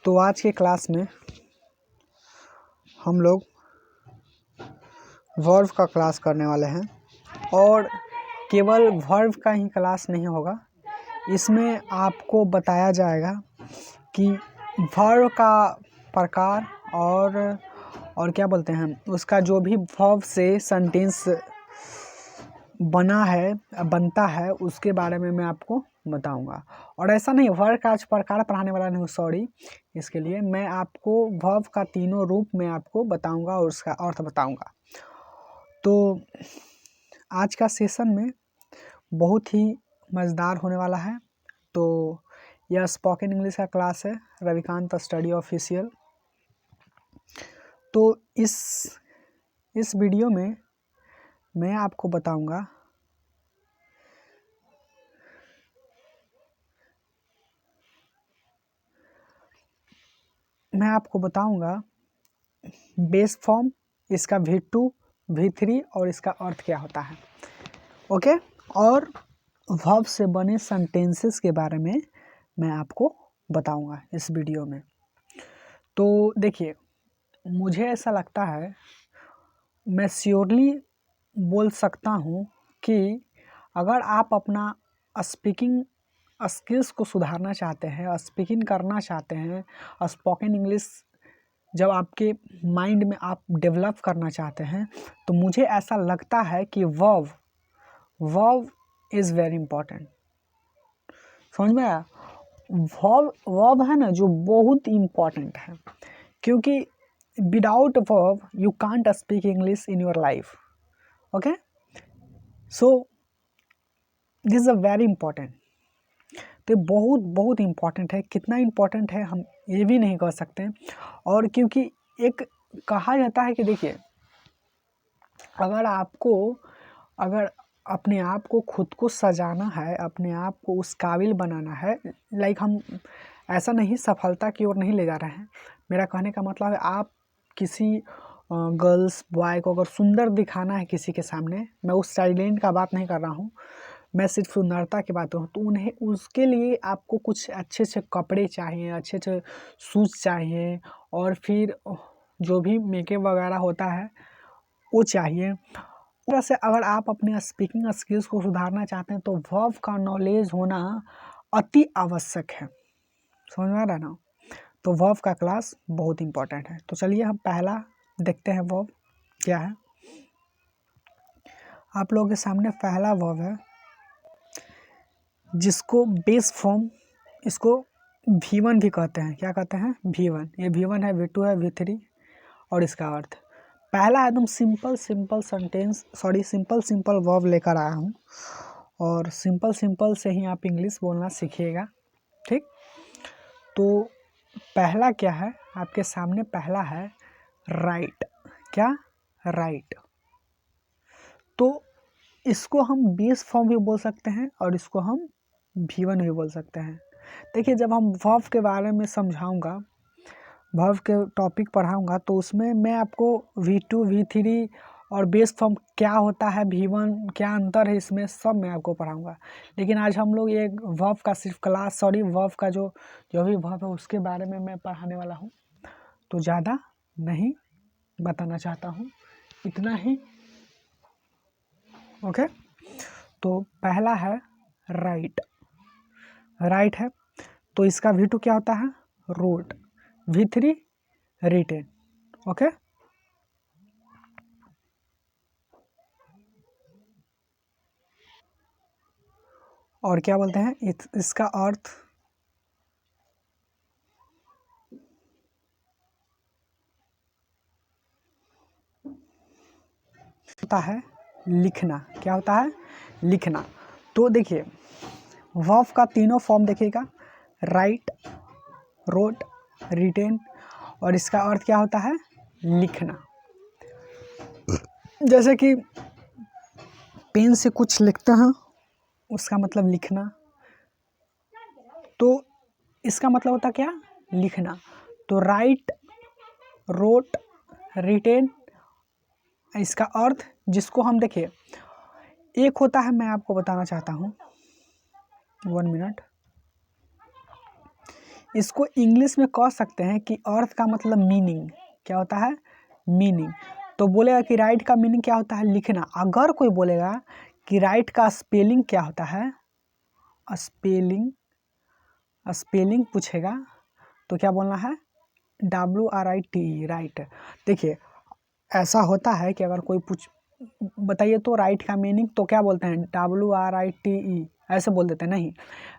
तो आज के क्लास में हम लोग वर्ब का क्लास करने वाले हैं और केवल वर्ब का ही क्लास नहीं होगा। इसमें आपको बताया जाएगा कि वर्ब का प्रकार और क्या बोलते हैं उसका जो भी वर्ब से सेंटेंस बनता है उसके बारे में मैं आपको बताऊंगा। और ऐसा नहीं वर्ब का आज प्रकार पढ़ाने वाला नहीं, सॉरी, इसके लिए मैं आपको वर्ब का तीनों रूप में आपको बताऊंगा और उसका अर्थ बताऊंगा। तो आज का सेशन में बहुत ही मज़ेदार होने वाला है। तो यह स्पोकन इंग्लिश का क्लास है, रविकांत स्टडी ऑफिशियल। तो इस वीडियो में मैं आपको बताऊंगा बेस फॉर्म, इसका V2 V3 और इसका अर्थ क्या होता है, ओके। और वर्ब से बने सेंटेंसेस के बारे में मैं आपको बताऊंगा इस वीडियो में। तो देखिए, मुझे ऐसा लगता है, मैं श्योरली बोल सकता हूँ कि अगर आप अपना स्पीकिंग स्किल्स को सुधारना चाहते हैं, स्पीकिंग करना चाहते हैं, स्पोकन इंग्लिश जब आपके माइंड में आप डेवलप करना चाहते हैं, तो मुझे ऐसा लगता है कि वर्ब इज़ वेरी इम्पॉर्टेंट। समझ में आया? वर्ब है ना जो बहुत इम्पॉर्टेंट है, क्योंकि without verb you can't speak English in your life, okay. So this is a very important. तो बहुत इम्पॉर्टेंट है। कितना इम्पॉर्टेंट है हम ये भी नहीं कह सकते। और क्योंकि एक कहा जाता है कि देखिए, अगर अपने आप को खुद को सजाना है, अपने आप को उस काबिल बनाना है, लाइक हम ऐसा नहीं सफलता की ओर नहीं ले जा रहे हैं। मेरा कहने का मतलब है आप किसी गर्ल्स बॉय को अगर सुंदर दिखाना है किसी के सामने, मैं उस टैलेंट का बात नहीं कर रहा हूँ, मैं सिर्फ सुंदरता की बात करूँ, तो उन्हें उसके लिए आपको कुछ अच्छे से कपड़े चाहिए, अच्छे से शूज़ चाहिए, और फिर जो भी मेकअप वगैरह होता है वो चाहिए। तरह से अगर आप अपने स्पीकिंग स्किल्स को सुधारना चाहते हैं तो वर्ब का नॉलेज होना अति आवश्यक है। समझ में आ रहा है ना? तो वर्ब का क्लास बहुत इंपॉर्टेंट है। तो चलिए हम पहला देखते हैं वर्ब क्या है। आप लोगों के सामने पहला वर्ब है जिसको बेस फॉर्म, इसको V1 भी कहते हैं। क्या कहते हैं? V1। ये V1 है, V2 है, V3 और इसका अर्थ पहला एकदम simple sentence, sorry simple verb लेकर आया हूँ, और सिंपल से ही आप इंग्लिश बोलना सीखिएगा, ठीक। तो पहला क्या है आपके सामने? पहला है राइट। क्या? राइट। तो इसको हम बेस फॉर्म भी बोल सकते हैं और इसको हम V1 भी बोल सकते हैं। देखिए, जब हम वर्ब के बारे में समझाऊंगा, वर्ब के टॉपिक पढ़ाऊंगा, तो उसमें मैं आपको V2 V3 और बेस फॉर्म क्या होता है, V1 क्या अंतर है, इसमें सब मैं आपको पढ़ाऊंगा। लेकिन आज हम लोग ये वर्ब का सिर्फ क्लास, सॉरी वर्ब का जो भी वर्ब है उसके बारे में मैं पढ़ाने वाला हूँ, तो ज़्यादा नहीं बताना चाहता हूँ, इतना ही, ओके। तो पहला है राइट। राइट है, तो इसका V2 क्या होता है? रोट। V3 written, okay. और क्या बोलते हैं इसका अर्थ? होता है लिखना। क्या होता है? लिखना। तो देखिए, वर्ब का तीनों फॉर्म देखिएगा, राइट, रोट, रिटेन, और इसका अर्थ क्या होता है? लिखना। जैसे कि पेन से कुछ लिखते हैं, उसका मतलब लिखना। तो इसका मतलब होता क्या? लिखना। तो राइट, रोट, रिटेन, इसका अर्थ जिसको हम देखिए, एक होता है, मैं आपको बताना चाहता हूँ, 1 मिनट। इसको इंग्लिश में कह सकते हैं कि अर्थ का मतलब मीनिंग क्या होता है, मीनिंग। तो बोलेगा कि राइट का मीनिंग क्या होता है, लिखना। अगर कोई बोलेगा कि राइट का स्पेलिंग क्या होता है, स्पेलिंग पूछेगा तो क्या बोलना है, WRITE, राइट। देखिए ऐसा होता है कि अगर कोई बताइए तो राइट का मीनिंग, तो क्या बोलते हैं, WRITE ऐसे बोल देते हैं। नहीं,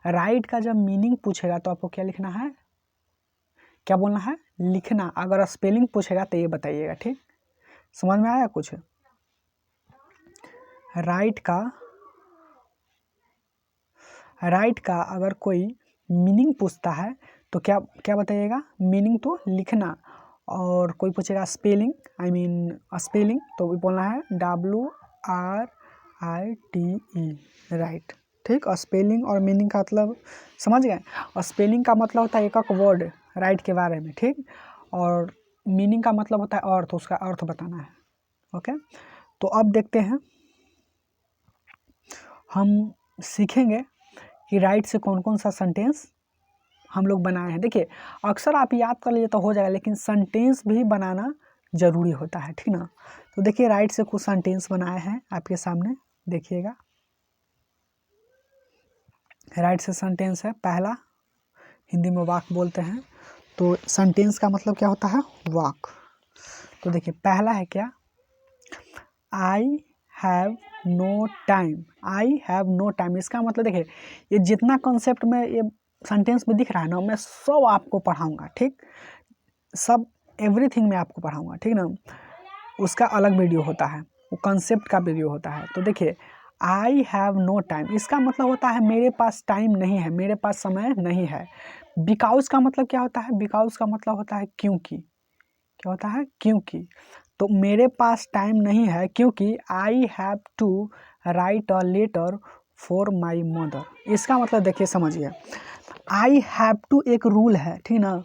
राइट का जब मीनिंग पूछेगा तो आपको क्या लिखना है, क्या बोलना है, लिखना। अगर स्पेलिंग पूछेगा तो ये बताइएगा, ठीक। समझ में आया कुछ। राइट का अगर कोई मीनिंग पूछता है तो क्या क्या बताइएगा, मीनिंग तो लिखना। और कोई पूछेगा स्पेलिंग, स्पेलिंग, तो भी बोलना है WRITE, राइट, ठीक। और स्पेलिंग और मीनिंग का मतलब समझ गए। और स्पेलिंग का मतलब होता है एक एक वर्ड राइट के बारे में, ठीक। और मीनिंग का मतलब होता है अर्थ, उसका अर्थ बताना है। ओके, तो अब देखते हैं, हम सीखेंगे कि राइट से कौन कौन सा सेंटेंस हम लोग बनाए हैं। देखिए अक्सर आप याद कर लिए तो हो जाएगा, लेकिन सेंटेंस भी बनाना ज़रूरी होता है, ठीक ना। तो देखिए राइट से कुछ सेंटेंस बनाए हैं आपके सामने, देखिएगा। राइट से सेंटेंस है, पहला हिंदी में वाक बोलते हैं, तो सेंटेंस का मतलब क्या होता है, वाक। तो देखिए पहला है क्या, I have no time. I have no time, इसका मतलब देखिए ये जितना कॉन्सेप्ट में ये सेंटेंस में दिख रहा है ना, मैं सब आपको पढ़ाऊंगा, ठीक। सब एवरीथिंग मैं आपको पढ़ाऊंगा, ठीक ना। उसका अलग वीडियो होता है, वो कॉन्सेप्ट का वीडियो होता है। तो देखिए आई हैव नो टाइम, इसका मतलब होता है मेरे पास टाइम नहीं है, मेरे पास समय नहीं है। बिकॉज का मतलब क्या होता है, बिकॉज का मतलब होता है क्योंकि, क्या होता है, क्योंकि। तो मेरे पास टाइम नहीं है क्योंकि I have to write a letter for my mother. इसका मतलब देखिए समझिए, आई हैव टू एक रूल है, ठीक ना,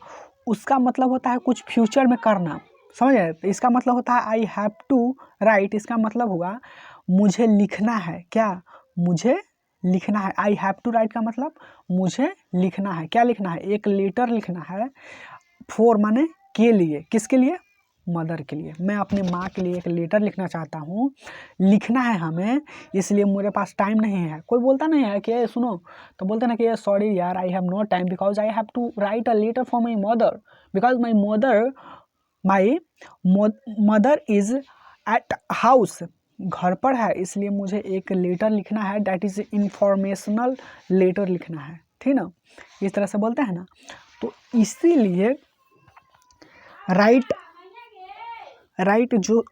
उसका मतलब होता है कुछ फ्यूचर में करना, समझ गए। तो इसका मतलब होता है आई हैव टू राइट, इसका मतलब हुआ मुझे लिखना है, क्या, मुझे लिखना है। आई हैव टू राइट का मतलब मुझे लिखना है, क्या लिखना है, एक लेटर लिखना है। फॉर माने के लिए, किसके लिए, मदर के लिए। मैं अपने माँ के लिए एक लेटर लिखना चाहता हूँ, लिखना है हमें, इसलिए मेरे पास टाइम नहीं है। कोई बोलता नहीं है कि सुनो, तो बोलते ना कि सॉरी यार I have no time because I have to write a letter for my mother, because my mother is at house, घर पर है, इसलिए मुझे एक लेटर लिखना है, दैट इज इंफॉर्मेशनल लेटर लिखना है, ठीक ना। इस तरह से बोलते हैं ना। तो इसीलिए राइट जो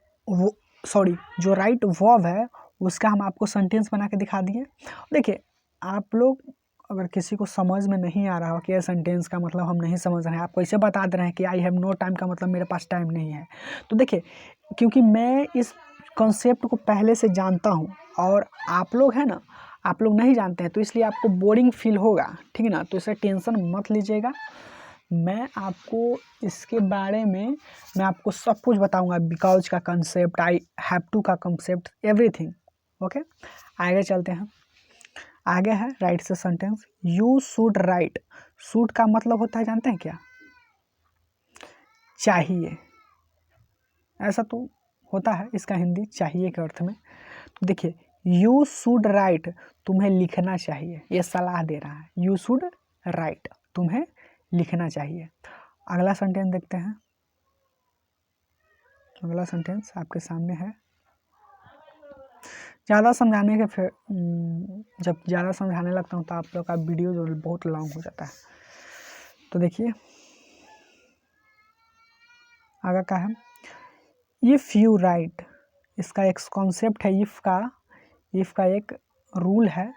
राइट वर्ब है उसका हम आपको सेंटेंस बना के दिखा दिए। देखिए आप लोग अगर किसी को समझ में नहीं आ रहा हो कि ये सेंटेंस का मतलब हम नहीं समझ रहे हैं, आप कैसे बता दे रहे हैं कि आई हैव नो टाइम का मतलब मेरे पास टाइम नहीं है। तो देखिए क्योंकि मैं इस कॉन्सेप्ट को पहले से जानता हूँ और आप लोग हैं ना, आप लोग नहीं जानते हैं, तो इसलिए आपको बोरिंग फील होगा, ठीक है ना। तो इसे टेंशन मत लीजिएगा, मैं आपको इसके बारे में मैं आपको सब कुछ बताऊंगा, बिकॉज का कंसेप्ट, आई हैव टू का कंसेप्ट, एवरीथिंग। ओके, आगे चलते हैं। आगे है राइट से sentence, you should write. Should का मतलब होता है जानते हैं क्या, चाहिए, ऐसा तो होता है इसका हिंदी चाहिए के अर्थ में। तो देखिए यू शुड राइट, तुम्हें लिखना चाहिए, ये सलाह दे रहा है, यू शुड राइट, तुम्हें लिखना चाहिए। अगला सेंटेंस देखते हैं। अगला सेंटेंस आपके सामने है। ज़्यादा समझाने के फिर जब ज़्यादा समझाने लगता हूँ तो आप लोग का वीडियो जो बहुत लॉन्ग हो जाता है। तो देखिए आगे का है, इफ़ यू राइट, इसका एक कॉन्सेप्ट है इफ़ का एक रूल है,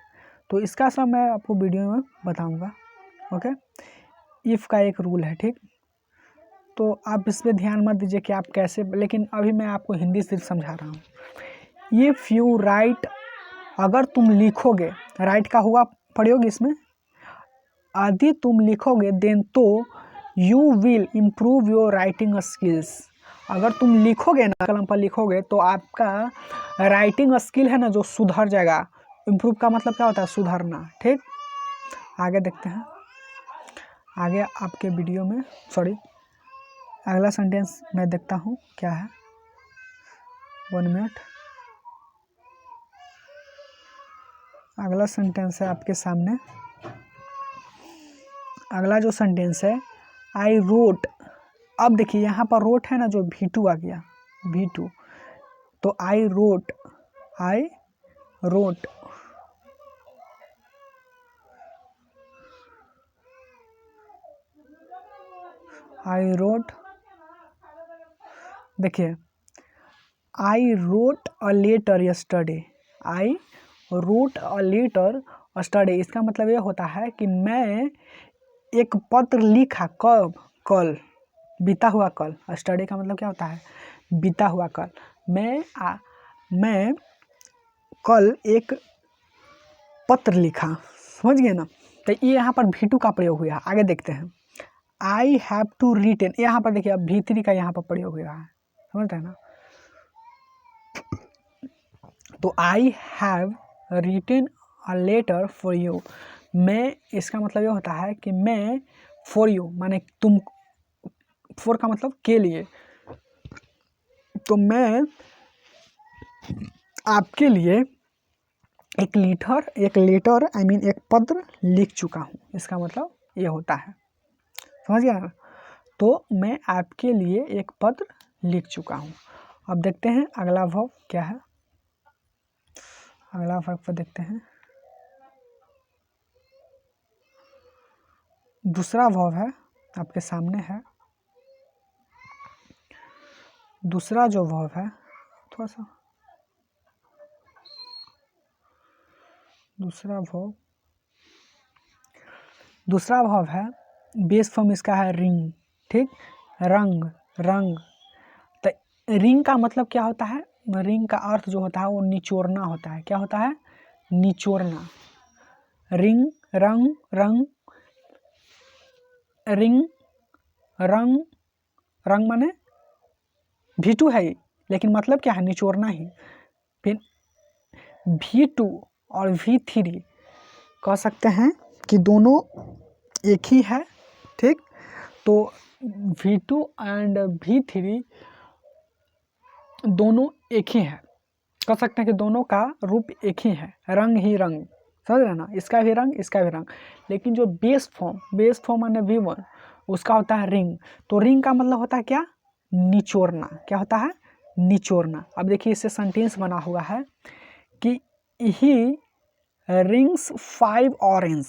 तो इसका सब मैं आपको वीडियो में बताऊंगा। ओके, इफ़ का एक रूल है, ठीक। तो आप इस पर ध्यान मत दीजिए कि आप कैसे, लेकिन अभी मैं आपको हिंदी सिर्फ समझा रहा हूँ। इफ़ यू राइट, अगर तुम लिखोगे, राइट का हुआ पढ़ोगे इसमें, यदि तुम लिखोगे देन तो you will improve your writing skills. अगर तुम लिखोगे ना, कलम पर लिखोगे तो आपका राइटिंग स्किल है ना जो सुधर जाएगा। इम्प्रूव का मतलब क्या होता है, सुधरना, ठीक। आगे देखते हैं। आगे आपके वीडियो में, सॉरी अगला सेंटेंस मैं देखता हूँ क्या है। 1 मिनट। अगला सेंटेंस है आपके सामने। अगला जो सेंटेंस है आई रोट। अब देखिए यहाँ पर रोट है ना, जो V2 आ गया, V2। तो I wrote, I wrote, I wrote. देखिए I wrote a letter yesterday, I wrote a letter yesterday, इसका मतलब ये होता है कि मैं एक पत्र लिखा, कब, कल, बीता हुआ कल। यस्टरडे का मतलब क्या होता है, बीता हुआ कल। मैं कल एक पत्र लिखा, समझ गए ना। तो ये यहाँ पर V2 का प्रयोग हुआ है। आगे देखते हैं। आई हैव टू रिटन, यहाँ पर देखिए अब V3 का यहाँ पर प्रयोग हुआ है, समझ रहे हैं ना। तो I have written a letter for you, मैं, इसका मतलब ये होता है कि मैं, फॉर यू माने तुम, फॉर का मतलब के लिए, तो मैं आपके लिए एक लेटर आई मीन एक पत्र लिख चुका हूँ, इसका मतलब ये होता है, समझ गया ना। तो मैं आपके लिए एक पत्र लिख चुका हूँ। अब देखते हैं अगला वर्ब क्या है। अगला वर्ब पर देखते हैं। दूसरा वर्ब है आपके सामने है। दूसरा जो वर्ब है, थोड़ा सा दूसरा वर्ब है, बेस फॉर्म इसका है रिंग, ठीक, रंग, रंग। तो रिंग का मतलब क्या होता है, रिंग का अर्थ जो होता है वो निचोड़ना होता है। क्या होता है, निचोड़ना। रिंग, रंग, रंग, रिंग, रंग, रंग माने V2 है ये, लेकिन मतलब क्या है, निचोड़ना ही। फिर V2 और V3 कह सकते हैं कि दोनों एक ही है, ठीक। तो V2 एंड V3 दोनों एक ही है, कह सकते हैं कि दोनों का रूप एक ही है, रंग ही रंग, समझ रहे ना, इसका भी रंग, इसका भी रंग। लेकिन जो बेस फॉर्म माने V1, उसका होता है रिंग। तो रिंग का मतलब होता है क्या, निचोड़ना। क्या होता है, निचोड़ना। अब देखिए इससे सेंटेंस बना हुआ है कि ही रिंग्स 5 ऑरेंज,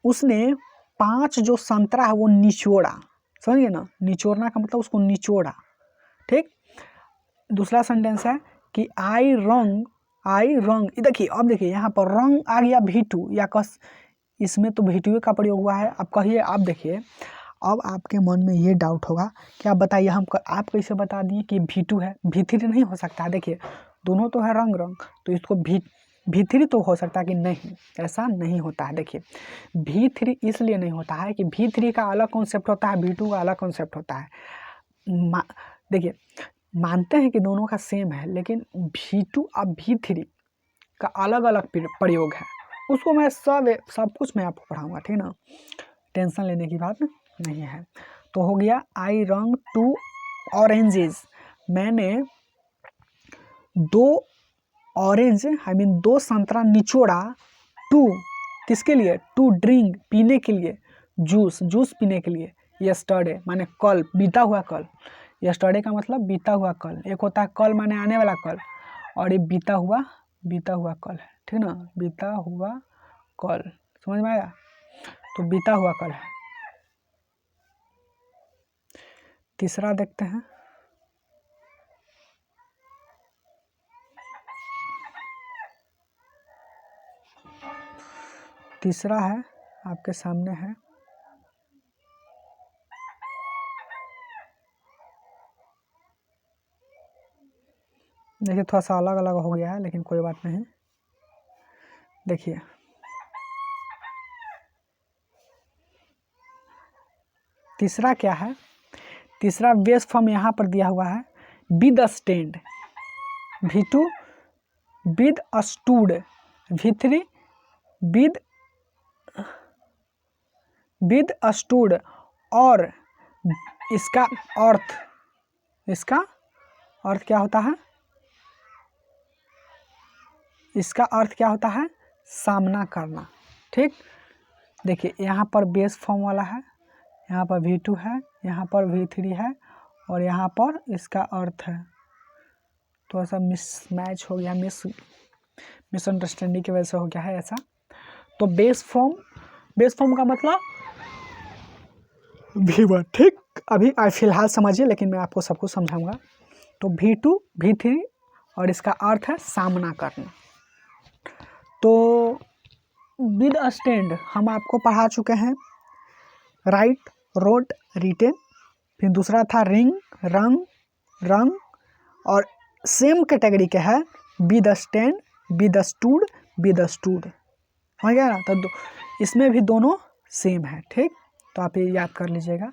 उसने 5 जो संतरा है वो निचोड़ा, समझिए ना, निचोड़ना का मतलब उसको निचोड़ा, ठीक। दूसरा सेंटेंस है कि आई रंग, देखिए अब देखिए यहाँ पर रंग आ गया V2 या कस, इसमें तो V2 का प्रयोग हुआ है। अब कहिए, आप देखिए, अब आपके मन में ये डाउट होगा कि आप बताइए, आप कैसे बता दिए कि V2 है, V3 नहीं हो सकता है। देखिए दोनों तो है रंग, तो इसको V3 तो हो सकता है कि नहीं, ऐसा नहीं होता है। देखिए V3 इसलिए नहीं होता है कि V3 का अलग कॉन्सेप्ट होता है, V2 का अलग कॉन्सेप्ट होता है। देखिए मानते हैं कि दोनों का सेम है, लेकिन V2 और V3 का अलग अलग प्रयोग है। उसको मैं सब कुछ मैं आपको पढ़ाऊँगा, ठीक ना, टेंशन लेने की बात नहीं है। तो हो गया आई रंग 2 ऑरेंजेस, मैंने 2 ऑरेंज आई मीन 2 संतरा निचोड़ा, 2 किसके लिए, 2 ड्रिंक पीने के लिए, जूस पीने के लिए, यस्टरडे माने कल, बीता हुआ कल। यस्टरडे का मतलब बीता हुआ कल, एक होता है कल माने आने वाला कल, और ये बीता हुआ कल है, ठीक ना, बीता हुआ कल, समझ में आया। तो बीता हुआ कल है। तीसरा देखते हैं। तीसरा है आपके सामने है। देखिए थोड़ा सा अलग अलग हो गया है, लेकिन कोई बात नहीं। देखिए तीसरा क्या है, तीसरा बेस फॉर्म यहाँ पर दिया हुआ है, with a stand, V2 with a stood, V3 with with stood, और इसका अर्थ क्या होता है? इसका अर्थ क्या होता है? सामना करना। ठीक, देखिए यहाँ पर बेस फॉर्म वाला है, यहाँ पर V2 है, यहाँ पर V3 है, और यहाँ पर इसका अर्थ है। थोड़ा सा मिसमैच हो गया, मिसअंडरस्टैंडिंग की वजह से हो गया है ऐसा। तो बेस फॉर्म का मतलब V1। ठीक, अभी फिलहाल समझिए, लेकिन मैं आपको सब कुछ समझाऊंगा। तो V2 V3 और इसका अर्थ है सामना करना। तो विद स्टैंड हम आपको पढ़ा चुके हैं, राइट, रोट, रिटेन। फिर दूसरा था रिंग, रंग, और सेम कैटेगरी के है with stand, with stood, with stood. हो गया ना? तो इसमें भी दोनों सेम है। ठीक, तो आप ये याद कर लीजिएगा।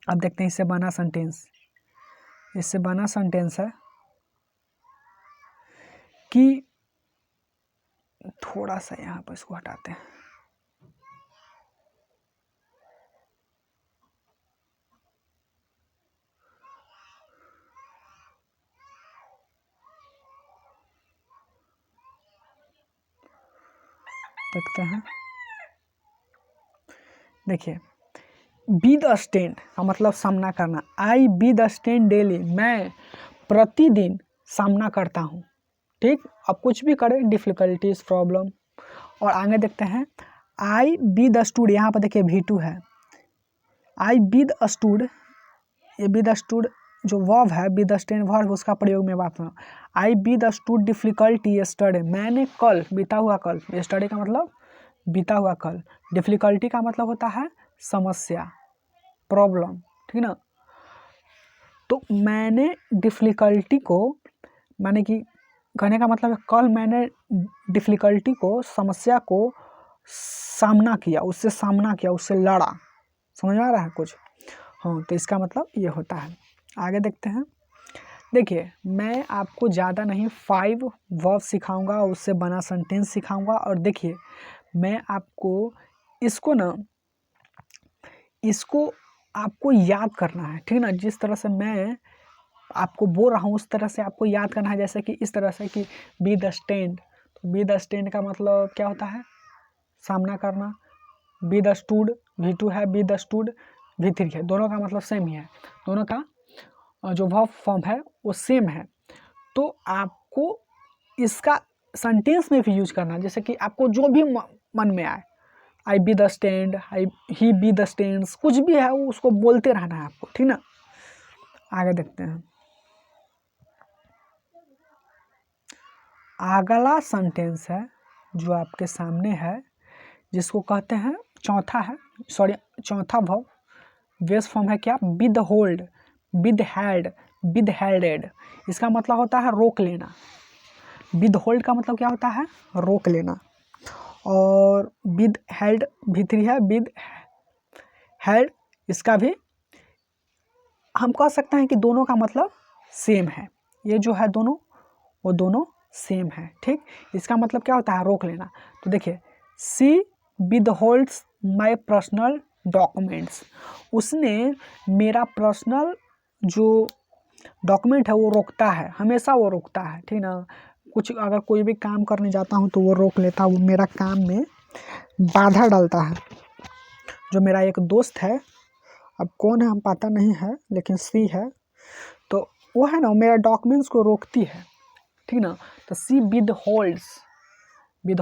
अब देखते हैं इससे बना सेंटेंस। इससे बना सेंटेंस है कि थोड़ा सा यहाँ पर इसको हटाते हैं। देखते हैं, देखिए बी द स्टैंड का मतलब सामना करना। आई बी द स्टैंड डेली, मैं प्रतिदिन सामना करता हूँ। ठीक, अब कुछ भी करें, डिफिकल्टीज, प्रॉब्लम। और आगे देखते हैं, आई बी द स्टूड, यहाँ पर देखिए V2 है। आई बी द स्टूड, ये बी द स्टूड जो वर्ब है, बी द स्टैंड वर्ब, उसका प्रयोग में बात में। I withstood difficulty yesterday, मैंने कल, बीता हुआ कल, यस्टरडे का मतलब बीता हुआ कल, डिफिकल्टी का मतलब होता है समस्या, प्रॉब्लम। ठीक ना? तो मैंने डिफिकल्टी को, माने कि कहने का मतलब है कल मैंने डिफिकल्टी को, समस्या को सामना किया, उससे लड़ा। समझ में आ रहा है कुछ? हाँ, तो इसका मतलब ये होता है। आगे देखते हैं। देखिए, मैं आपको ज़्यादा नहीं 5 वर्ब सिखाऊंगा, उससे बना सेंटेंस सिखाऊंगा। और देखिए, मैं आपको इसको आपको याद करना है। ठीक ना? जिस तरह से मैं आपको बोल रहा हूँ उस तरह से आपको याद करना है। जैसे कि इस तरह से कि बी द स्टैंड, तो बी द स्टैंड का मतलब क्या होता है? सामना करना। बी द स्टूड, V2 है, बी द स्टूड V3 है, दोनों का मतलब सेम ही है। दोनों का जो वर्ब फॉर्म है वो सेम है। तो आपको इसका सेंटेंस में भी यूज करना है, जैसे कि आपको जो भी मन में आए। I withstand, he withstands, कुछ भी है वो उसको बोलते रहना है आपको। ठीक ना? आगे देखते हैं। अगला सेंटेंस है जो आपके सामने है, जिसको कहते हैं चौथा वर्ब। बेस फॉर्म है क्या? Withhold, withheld, withhelded. इसका मतलब होता है रोक लेना। विद होल्ड का मतलब क्या होता है? रोक लेना। और विद हेल्ड V3 है, विद हेल्ड इसका भी हम कह सकते हैं कि दोनों का मतलब सेम है। ये जो है दोनों, वो दोनों सेम है। ठीक, इसका मतलब क्या होता है? रोक लेना। तो देखिए, she withholds my personal documents, उसने मेरा पर्सनल जो डॉक्यूमेंट है वो रोकता है, हमेशा वो रोकता है। ठीक ना? कुछ अगर कोई भी काम करने जाता हूँ तो वो रोक लेता है, वो मेरा काम में बाधा डालता है। जो मेरा एक दोस्त है, अब कौन है हम पता नहीं है, लेकिन सी है, तो वो है ना, मेरा डॉक्यूमेंट्स को रोकती है। ठीक ना? तो she with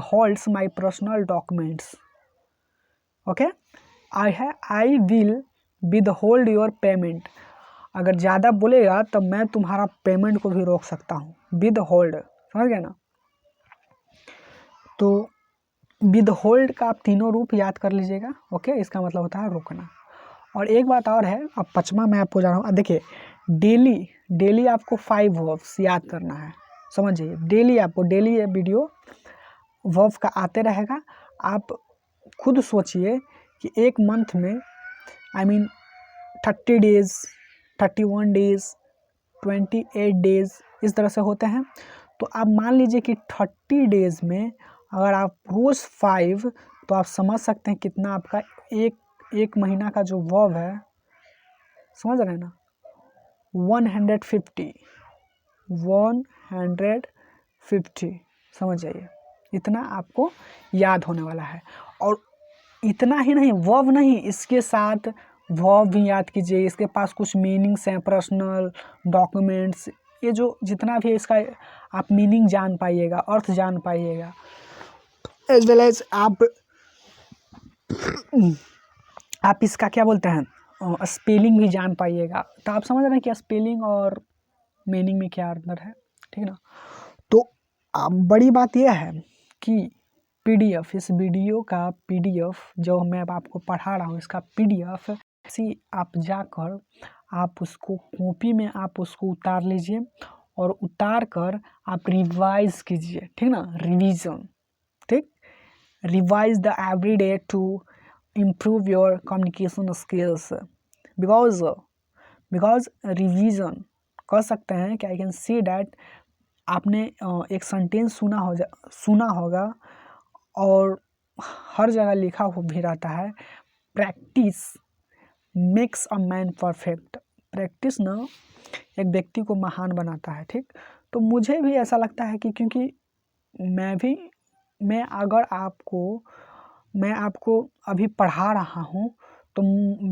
holds my personal documents. Okay, I will withhold your payment, अगर ज़्यादा बोलेगा तो मैं तुम्हारा पेमेंट को भी रोक सकता हूँ। विद होल्ड, समझ गए ना? तो विद होल्ड का आप तीनों रूप याद कर लीजिएगा। ओके, इसका मतलब होता है रोकना। और एक बात और है, अब 5वां मैं आपको जा रहा हूँ। देखिए, डेली आपको 5 वर्ब्स याद करना है। समझिए, डेली ये वीडियो वर्ब का आते रहेगा। आप खुद सोचिए कि एक मंथ में 30 डेज, 31 डेज, 28 डेज इस तरह से होते हैं। तो आप मान लीजिए कि 30 डेज में अगर आप रोज़ 5, तो आप समझ सकते हैं कितना आपका एक महीना का जो वर्ब है, समझ रहे हैं ना, 150 समझ जाइए, इतना आपको याद होने वाला है। और इतना ही नहीं, वर्ब नहीं, इसके साथ वर्ब भी याद कीजिए, इसके पास कुछ मीनिंग्स हैं, पर्सनल, डॉक्यूमेंट्स, ये जो जितना भी है इसका आप मीनिंग जान पाइएगा, अर्थ जान पाइएगा, एज वेल एज आप इसका क्या बोलते हैं, स्पेलिंग भी जान पाइएगा। तो आप समझ रहे हैं कि स्पेलिंग और मीनिंग में क्या अंतर है, ठीक है ना। तो बड़ी बात यह है कि पीडीएफ, इस वीडियो का पीडीएफ जो मैं अब आपको पढ़ा रहा हूँ, इसका पीडीएफ ऐसी आप जाकर आप उसको कॉपी में आप उसको उतार लीजिए और उतार कर आप रिवाइज कीजिए, ठीक ना, रिवीजन, ठीक, revise the every day to improve your communication skills, because revision कर सकते हैं कि आई कैन सी डैट आपने एक सेंटेंस सुना होगा और हर जगह लिखा हो भी रहता है, practice makes a man perfect. Practice ना एक व्यक्ति को महान बनाता है, ठीक। तो मुझे भी ऐसा लगता है कि क्योंकि मैं आपको अभी पढ़ा रहा हूँ, तो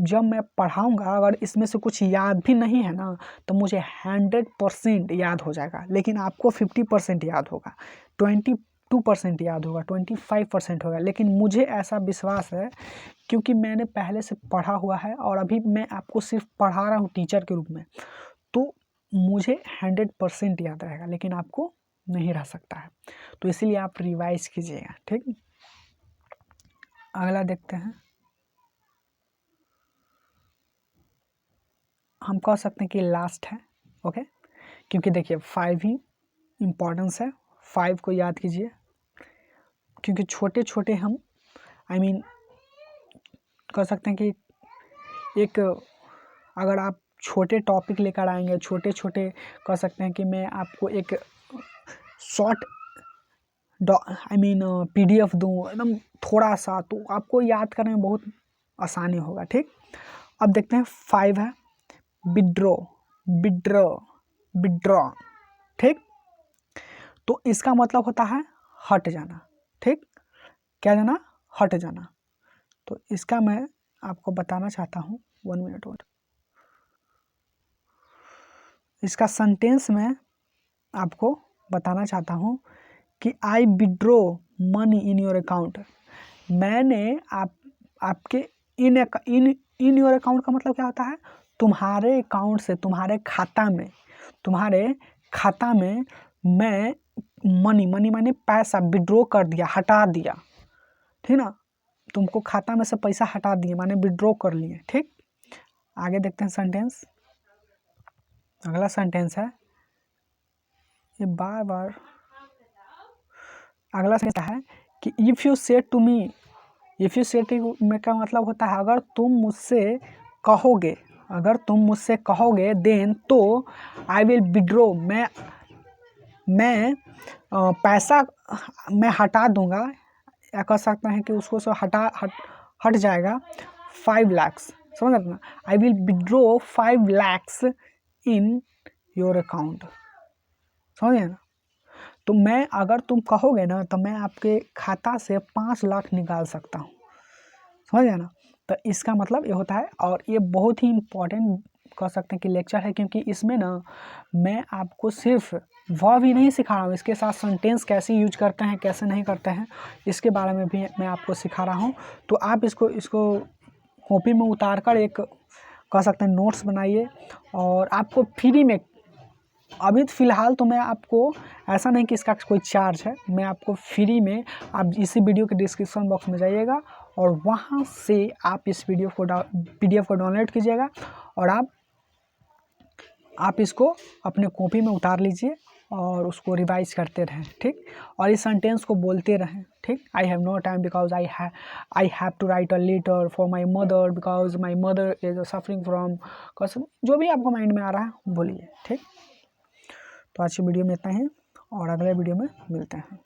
जब मैं पढ़ाऊँगा अगर इसमें से कुछ याद भी नहीं है ना, तो मुझे 100% याद हो जाएगा, लेकिन आपको 50% याद होगा, 22% याद होगा, 25% होगा, लेकिन मुझे ऐसा विश्वास है क्योंकि मैंने पहले से पढ़ा हुआ है और अभी मैं आपको सिर्फ पढ़ा रहा हूँ टीचर के रूप में, तो मुझे 100% याद रहेगा, लेकिन आपको नहीं रह सकता है। तो इसीलिए आप रिवाइज कीजिएगा, ठीक। अगला देखते हैं, हम कह सकते हैं कि लास्ट है, ओके, क्योंकि देखिए 5 ही इम्पोर्टेंस है, 5 को याद कीजिए, क्योंकि छोटे छोटे हम कह सकते हैं कि एक अगर आप छोटे टॉपिक लेकर आएंगे, छोटे छोटे कह सकते हैं कि मैं आपको एक शॉर्ट पीडीएफ दूँ एकदम थोड़ा सा, तो आपको याद करने में बहुत आसानी होगा, ठीक। अब देखते हैं 5 है विड्रॉ, ठीक। तो इसका मतलब होता है हट जाना, ठीक, क्या जाना, हट जाना। तो इसका मैं आपको बताना चाहता हूँ, 1 मिनट और, इसका सेंटेंस में आपको बताना चाहता हूँ कि आई withdraw money in your account, मैंने आपके इन योर अकाउंट का मतलब क्या होता है, तुम्हारे अकाउंट से, तुम्हारे खाता में मैं मनी माने पैसा विड्रॉ कर दिया, हटा दिया, ठीक ना, तुमको खाता में से पैसा हटा दिए माने विड्रॉ कर लिए, ठीक। आगे देखते हैं सेंटेंस, अगला सेंटेंस है, ये बार अगला सेंटेंस है कि इफ़ यू से टू मी में का मतलब होता है अगर तुम मुझसे कहोगे देन, तो आई विल विड्रॉ, मैं पैसा मैं हटा दूंगा, या कह सकते हैं कि उसको हट जाएगा 5 लाख, समझ रहे ना, I will withdraw 5 lakh in your account, समझे ना। तो मैं अगर तुम कहोगे ना, तो मैं आपके खाता से 5 लाख निकाल सकता हूँ, समझ गए ना। तो इसका मतलब ये होता है, और ये बहुत ही इम्पोर्टेंट कह सकते हैं कि लेक्चर है, क्योंकि इसमें ना मैं आपको सिर्फ वर्ब ही नहीं सिखा रहा हूँ, इसके साथ सेंटेंस कैसे यूज करते हैं, कैसे नहीं करते हैं, इसके बारे में भी मैं आपको सिखा रहा हूँ। तो आप इसको कॉपी में उतार कर एक कह सकते हैं नोट्स बनाइए, और आपको फ्री में, अभी फ़िलहाल तो मैं आपको ऐसा नहीं कि इसका कोई चार्ज है, मैं आपको फ्री में, आप इसी वीडियो के डिस्क्रिप्शन बॉक्स में जाइएगा और वहाँ से आप इस पीडीएफ को डाउनलोड कीजिएगा, और आप इसको अपने कॉपी में उतार लीजिए और उसको रिवाइज करते रहें, ठीक। और इस सेंटेंस को बोलते रहें, ठीक। I have no time because I have to write a letter for my mother because my mother is suffering from कसम, जो भी आपको माइंड में आ रहा है बोलिए, ठीक। तो आज की वीडियो में इतना ही, और अगले वीडियो में मिलते हैं।